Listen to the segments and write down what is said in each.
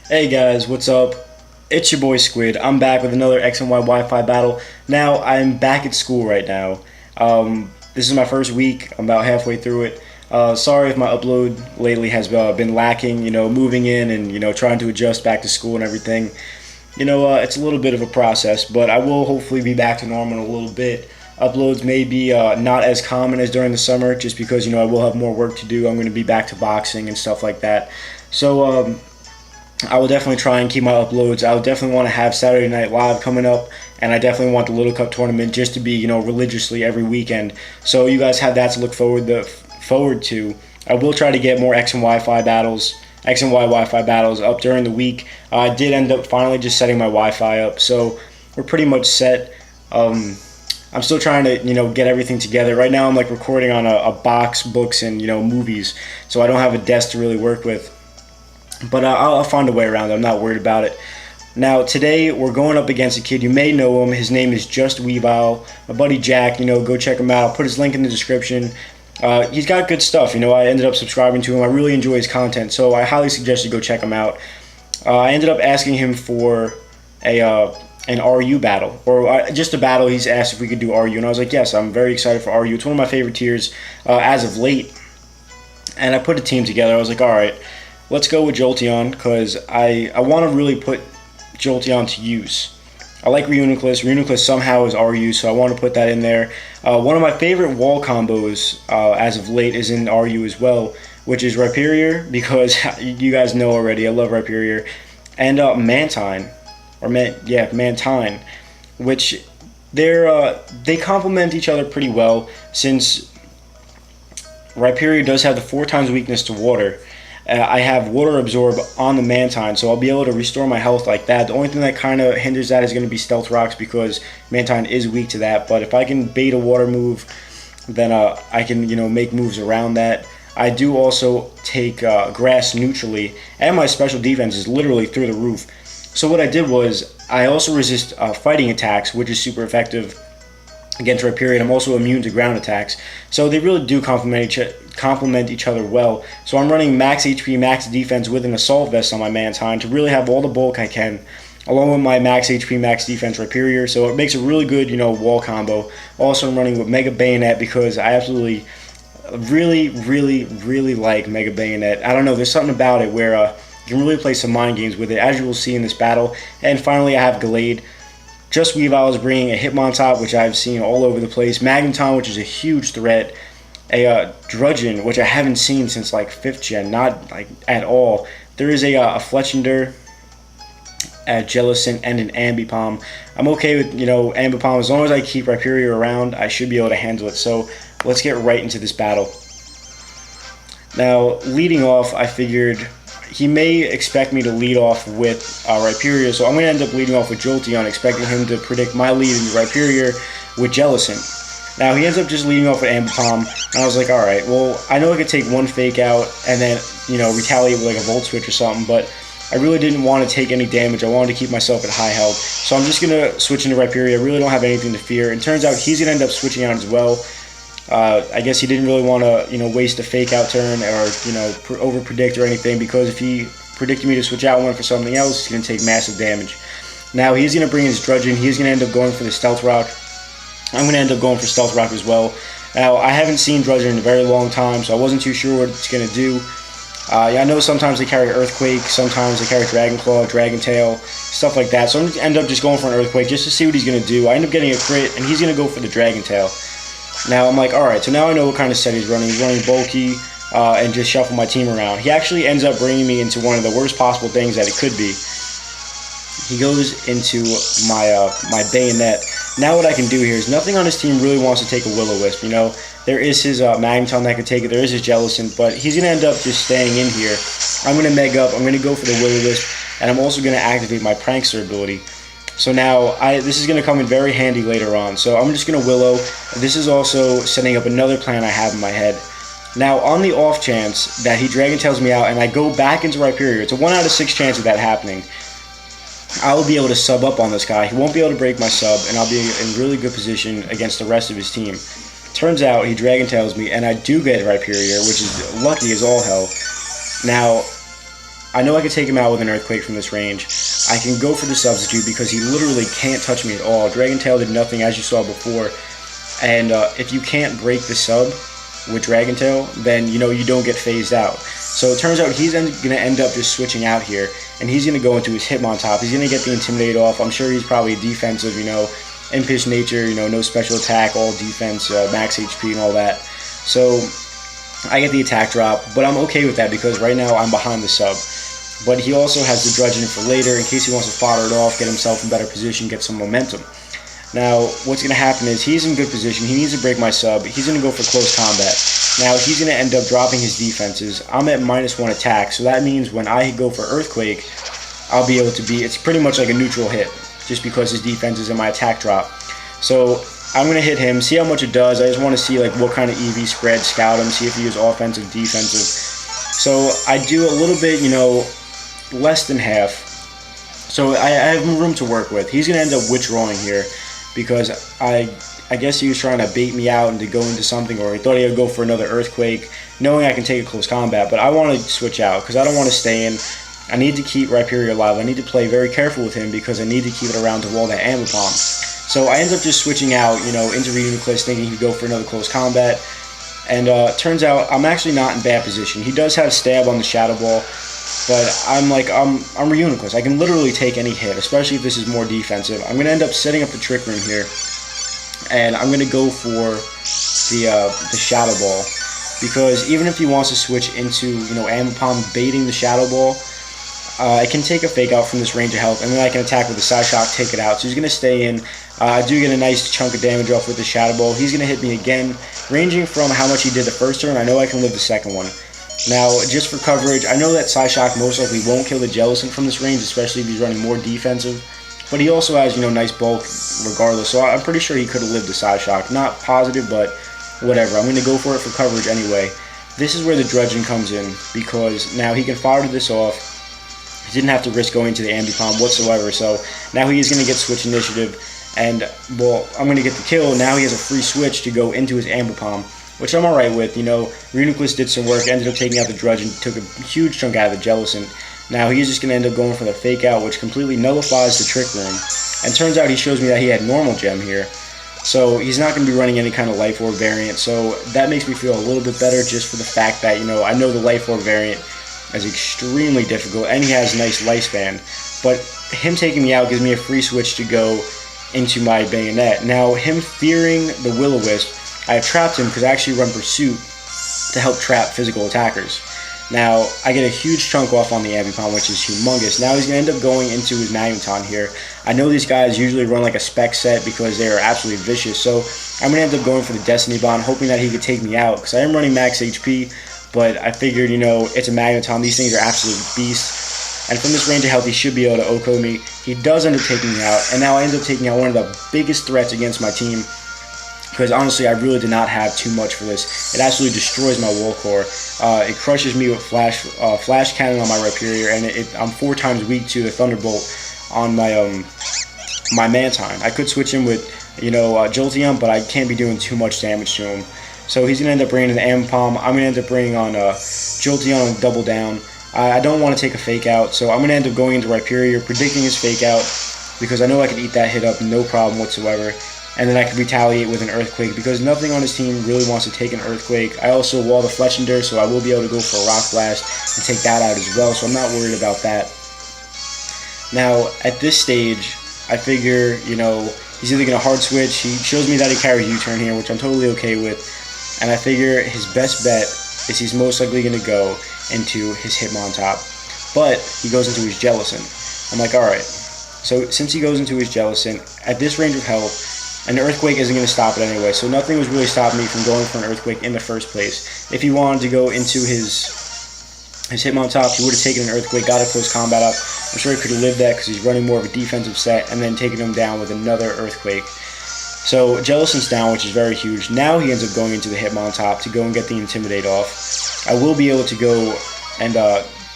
Hey guys, what's up? It's your boy Squid. I'm back with another X and Y Wi-Fi battle. Now, I'm back at school right now. This is my first week. I'm about halfway through it. Sorry if my upload lately has been lacking, moving in and, trying to adjust back to school and everything. It's a little bit of a process, but I will hopefully be back to normal in a little bit. Uploads may be not as common as during the summer, just because, I will have more work to do. I'm going to be back to boxing and stuff like that. So, I will definitely try and keep my uploads. I would definitely want to have Saturday Night Live coming up, and I definitely want the Little Cup tournament just to be, religiously every weekend. So you guys have that to look forward to. I will try to get more X and Y Wi-Fi battles up during the week. I did end up finally just setting my Wi-Fi up, so we're pretty much set. I'm still trying to, get everything together. Right now I'm like recording on a box, books, and, movies, so I don't have a desk to really work with. But I'll find a way around it. I'm not worried about it. Now, today, we're going up against a kid. You may know him. His name is JustWeavile. My buddy Jack, go check him out. I'll put his link in the description. He's got good stuff. I ended up subscribing to him. I really enjoy his content, so I highly suggest you go check him out. I ended up asking him for an RU battle, or just a battle. He's asked if we could do RU, and I was like, yes, I'm very excited for RU. It's one of my favorite tiers as of late. And I put a team together. I was like, all right, let's go with Jolteon, because I want to really put Jolteon to use. I like Reuniclus. Reuniclus somehow is RU, so I want to put that in there. One of my favorite wall combos as of late is in RU as well, which is Rhyperior, because you guys know already, I love Rhyperior. And MANtine, MANtine, which they complement each other pretty well, since Rhyperior does have the 4 times weakness to water. I have Water Absorb on the MANtine, so I'll be able to restore my health like that. The only thing that kind of hinders that is going to be Stealth Rocks, because MANtine is weak to that. But if I can bait a water move, then I can make moves around that. I do also take Grass neutrally, and my special defense is literally through the roof. So what I did was I also resist fighting attacks, which is super effective against Rhyperior. I'm also immune to ground attacks, so they really do complement each other well. So I'm running max HP, max defense with an Assault Vest on my MANtine to really have all the bulk I can, along with my max HP, max defense Rhyperior. So it makes a really good, wall combo. Also, I'm running with Mega Bayonet, because I absolutely, really like Mega Bayonet. I don't know, there's something about it where you can really play some mind games with it, as you will see in this battle. And finally, I have Gallade. JustWeavile is bringing a Hitmontop, which I've seen all over the place. MANtine, which is a huge threat. A Drudgeon, which I haven't seen since like 5th gen, not like at all. There is a Fletchinder, a Jellicent, and an Ambipom. I'm okay with Ambipom. As long as I keep Rhyperior around, I should be able to handle it. So let's get right into this battle. Now, leading off, I figured he may expect me to lead off with Rhyperior, so I'm going to end up leading off with Jolteon, expecting him to predict my lead into Rhyperior with Jellicent. Now, he ends up just leading off with Ambipom, and I was like, alright, well, I know I could take one Fake Out and then, retaliate with like a Volt Switch or something, but I really didn't want to take any damage. I wanted to keep myself at high health, so I'm just going to switch into Rhyperior. I really don't have anything to fear, and it turns out he's going to end up switching out as well. I guess he didn't really want to, waste a Fake Out turn or, over-predict or anything, because if he predicted me to switch out one for something else, he's going to take massive damage. Now, he's going to bring his Drudgeon. He's going to end up going for the Stealth Rock. I'm going to end up going for Stealth Rock as well. Now, I haven't seen Drudgeon in a very long time, so I wasn't too sure what it's going to do. I know sometimes they carry Earthquake, sometimes they carry Dragon Claw, Dragon Tail, stuff like that. So I'm going to end up just going for an Earthquake just to see what he's going to do. I end up getting a crit, and he's going to go for the Dragon Tail. Now, I'm like, alright, so now I know what kind of set he's running. He's running bulky and just shuffle my team around. He actually ends up bringing me into one of the worst possible things that it could be. He goes into my Bayonet. Now what I can do here is nothing on his team really wants to take a Will-O-Wisp. There is his MANtine that could take it. There is his Jellicent, but he's going to end up just staying in here. I'm going to Meg Up. I'm going to go for the Will-O-Wisp, and I'm also going to activate my Prankster ability. So now, this is going to come in very handy later on. So I'm just going to Willow. This is also setting up another plan I have in my head. Now, on the off chance that he Dragon Tails me out and I go back into Rhyperior, it's a 1 out of 6 chance of that happening. I will be able to sub up on this guy. He won't be able to break my sub, and I'll be in really good position against the rest of his team. Turns out he Dragon Tails me, and I do get Rhyperior, which is lucky as all hell. Now, I know I can take him out with an Earthquake from this range. I can go for the substitute because he literally can't touch me at all. Dragon Tail did nothing, as you saw before. And if you can't break the sub with Dragon Tail, then you don't get phased out. So it turns out he's going to end up just switching out here, and he's going to go into his Hitmontop. He's going to get the Intimidate off. I'm sure he's probably defensive, impish nature, no special attack, all defense, max HP and all that. So I get the attack drop, but I'm okay with that because right now I'm behind the sub. But he also has the Drudgeon for later in case he wants to fodder it off, get himself in better position, get some momentum. Now, what's going to happen is he's in good position. He needs to break my sub. He's going to go for close combat. Now, he's going to end up dropping his defenses. I'm at -1 attack, so that means when I go for Earthquake, I'll be able to it's pretty much like a neutral hit, just because his defense is in my attack drop. So I'm going to hit him, see how much it does. I just want to see what kind of EV spread, scout him, see if he is offensive, defensive. So I do a little bit, less than half. So I have room to work with. He's going to end up withdrawing here because I guess he was trying to bait me out and to go into something, or he thought he would go for another Earthquake, knowing I can take a close combat. But I want to switch out because I don't want to stay in. I need to keep Rhyperior alive. I need to play very careful with him because I need to keep it around to wall that Ambipom. So I end up just switching out, into Reuniclus, thinking he'd go for another close combat. And turns out I'm actually not in bad position. He does have stab on the Shadow Ball, but I'm Reuniclus. I can literally take any hit, especially if this is more defensive. I'm going to end up setting up the Trick Room here, and I'm going to go for the Shadow Ball, because even if he wants to switch into, Ambipom baiting the Shadow Ball, I can take a Fake Out from this range of health, and then I can attack with the Psy Shock, take it out. So he's going to stay in. I do get a nice chunk of damage off with the Shadow Ball. He's going to hit me again, ranging from how much he did the first turn. I know I can live the second one. Now, just for coverage, I know that Psy Shock most likely won't kill the Jellicent from this range, especially if he's running more defensive. But he also has, nice bulk regardless. So I'm pretty sure he could have lived the Psy Shock. Not positive, but whatever. I'm going to go for it for coverage anyway. This is where the Drudgeon comes in, because now he can fire this off. He didn't have to risk going to the Ambipom whatsoever, so now he is going to get switch initiative, and, well, I'm going to get the kill. Now he has a free switch to go into his Ambipom, which I'm alright with. Reuniclus did some work, ended up taking out the Drudgeon, took a huge chunk out of the Jellicent. Now he's just going to end up going for the Fake Out, which completely nullifies the Trick Room, and turns out he shows me that he had normal gem here. So he's not going to be running any kind of Life Orb variant, so that makes me feel a little bit better just for the fact that, I know the Life Orb variant is extremely difficult, and he has a nice lifespan. But him taking me out gives me a free switch to go into my Bayonet. Now, him fearing the Will-O-Wisp, I have trapped him because I actually run Pursuit to help trap physical attackers. Now, I get a huge chunk off on the Ambipom, which is humongous. Now he's going to end up going into his MANtine here. I know these guys usually run like a spec set because they are absolutely vicious, so I'm going to end up going for the Destiny Bond, hoping that he could take me out, because I am running max HP, but I figured, it's a MANtine. These things are absolute beasts, and from this range of health, he should be able to OHKO me. He does end up taking me out, and now I end up taking out one of the biggest threats against my team, because honestly, I really did not have too much for this. It absolutely destroys my wall core. It crushes me with flash cannon on my Rhyperior, and I'm 4 times weak to the Thunderbolt on my my MANtine. I could switch him with Jolteon, but I can't be doing too much damage to him. So he's going to end up bringing the Ambipom. I'm going to end up bringing on Jolteon on Double Down. I don't want to take a Fake Out, so I'm going to end up going into Rhyperior, predicting his Fake Out, because I know I can eat that hit up, no problem whatsoever. And then I can retaliate with an Earthquake, because nothing on his team really wants to take an Earthquake. I also wall the Fletchinder, so I will be able to go for a Rock Blast and take that out as well, so I'm not worried about that. Now, at this stage, I figure, he's either going to hard switch. He shows me that he carries U-turn here, which I'm totally okay with. And I figure his best bet is he's most likely going to go into his Hitmontop. But he goes into his Jellicent. I'm like, alright. So since he goes into his Jellicent, at this range of health, an Earthquake isn't going to stop it anyway, so nothing was really stopping me from going for an Earthquake in the first place. If he wanted to go into his Hitmontop, he would have taken an Earthquake, got a close combat up. I'm sure he could have lived that because he's running more of a defensive set, and then taking him down with another Earthquake. So Jellicent's down, which is very huge. Now he ends up going into the Hitmontop to go and get the Intimidate off. I will be able to go and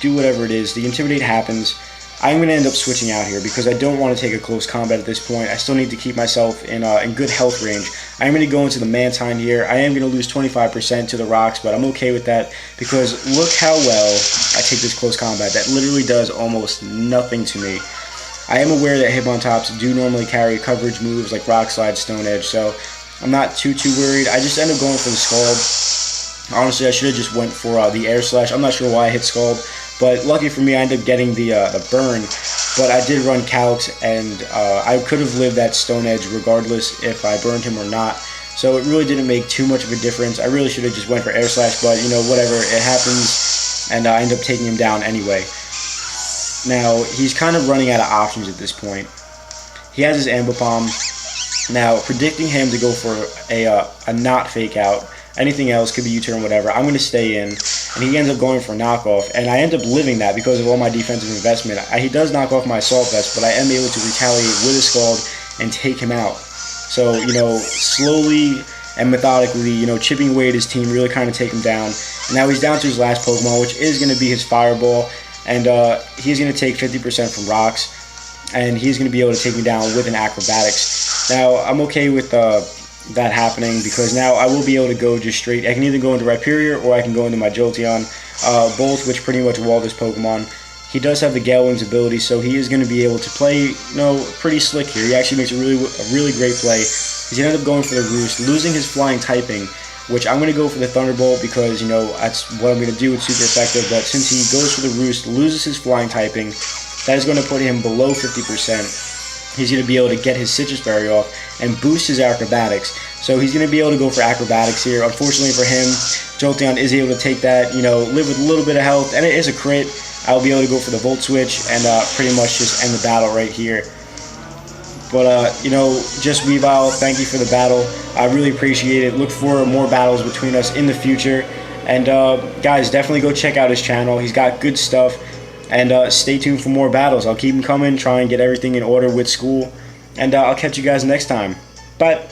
do whatever it is. The Intimidate happens. I'm going to end up switching out here because I don't want to take a close combat at this point. I still need to keep myself in good health range. I'm going to go into the MANtine here. I am going to lose 25% to the rocks, but I'm okay with that because look how well I take this close combat. That literally does almost nothing to me. I am aware that Hitmontops do normally carry coverage moves like Rock Slide, Stone Edge, so I'm not too worried. I just end up going for the Scald. Honestly, I should have just went for the Air Slash. I'm not sure why I hit Scald, but lucky for me, I ended up getting the burn. But I did run Calx, and I could have lived that Stone Edge regardless if I burned him or not. So it really didn't make too much of a difference. I really should have just went for Air Slash, but you know, whatever, it happens, and I end up taking him down anyway. Now, he's kind of running out of options at this point. He has his Amber Palm. Now, predicting him to go for a not fake out, anything else could be U-turn, whatever, I'm going to stay in, and he ends up going for knockoff, and I end up living that because of all my defensive investment. He does knock off my Assault Vest, but I am able to retaliate with a Scald and take him out. So, you know, slowly and methodically, you know, chipping away at his team, really kind of take him down. And now he's down to his last Pokemon, which is going to be his Fireball. And he's going to take 50% from rocks, and he's going to be able to take me down with an Acrobatics. Now, I'm okay with that happening because now I will be able to go just straight. I can either go into Rhyperior or I can go into my Jolteon, both which pretty much wall this Pokemon. He does have the Gale Wings ability, so he is going to be able to play, you know, pretty slick here. He actually makes a really great play. He's going to end up going for the Roost, losing his Flying typing, which I'm going to go for the Thunderbolt because, you know, that's what I'm going to do. It's super effective, but since he goes for the Roost, loses his Flying typing, that is going to put him below 50%. He's going to be able to get his Citrus Berry off and boost his Acrobatics. So he's going to be able to go for Acrobatics here. Unfortunately for him, Jolteon is able to take that, you know, live with a little bit of health, and it is a crit. I'll be able to go for the Volt Switch and pretty much just end the battle right here. But, you know, JustWeavile, thank you for the battle. I really appreciate it. Look for more battles between us in the future. And, guys, definitely go check out his channel. He's got good stuff. And stay tuned for more battles. I'll keep them coming, try and get everything in order with school. And I'll catch you guys next time. Bye.